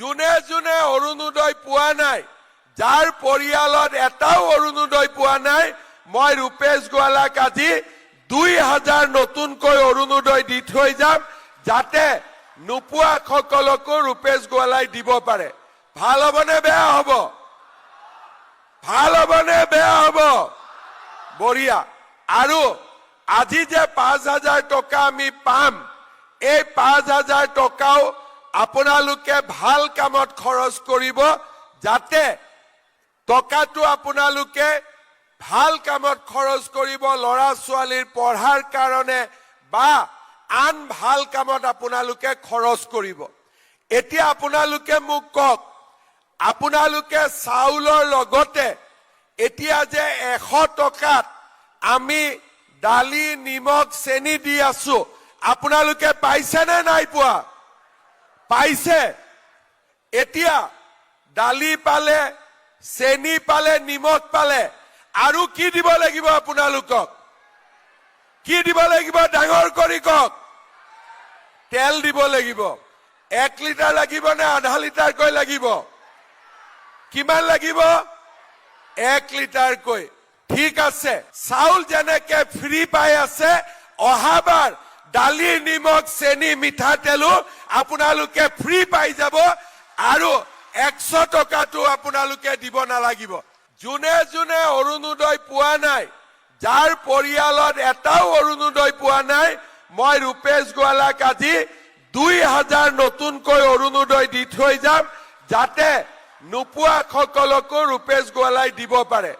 যোনে যোনে অৰুণোদয় পোৱা নাই, যাৰ পৰিয়ালত এটাও অৰুণোদয় পোৱা নাই, মই ৰূপেশ গোৱালাক আজি 2000 নতুনকৈ অৰুণোদয় দি থৈ যাম, যাতে নোপোৱা সকলকো ৰূপেশ গোৱালাই দিব পাৰে। ভাল হ'বনে বেয়া হ'ব? ভাল হ'বনে বেয়া হ'ব? বঢ়িয়া। আৰু আজি যে 5000 টকা আমি পাম, এই 5000 টকাও আপোনালোকে ভাল কামত খৰচ কৰিব, যাতে টকাটো আপোনালোকে ভাল কামত খৰচ কৰিব, ল'ৰা ছোৱালীৰ পঢ়াৰ কাৰণে বা আন ভাল কামত আপোনালোকে খৰচ কৰিব। এতিয়া আপোনালোকে মোক কওক, আপোনালোকে চাউলৰ লগতে এতিয়া যে 100 টকাত আমি দালি, নিমখ, চেনি দি আছো, আপোনালোকে পাইছে নে নাই পোৱা? পাইছে। এতিয়া দালি পালে, চেনি পালে, নিমখ পালে, আৰু কি দিব লাগিব আপোনালোকক? কি দিব লাগিব? ডাঙৰ কৰি কওক। তেল দিব লাগিব। 1 লিটাৰ লাগিব নে আধা লিটাৰকৈ লাগিব? কিমান লাগিব? 1 লিটাৰকৈ। ঠিক আছে। চাউল যেনেকে ফ্ৰী পাই আছে, অহাবাৰ দালি, নিমখ, চেনি, মিঠাতেলো আপোনালোকে ফ্ৰী পাই যাব, আৰু 100 টকাটো আপোনালোকে দিব নালাগিব। যোনে যোনে অৰুণোদয় পোৱা নাই, যাৰ পৰিয়ালত এটাও অৰুণোদয় পোৱা নাই, মই ৰূপেশ গোৱালাক আজি 2000 নতুনকৈ অৰুণোদয় দি থৈ যাম, যাতে নোপোৱা সকলকো ৰূপেশ গোৱালাই দিব পাৰে।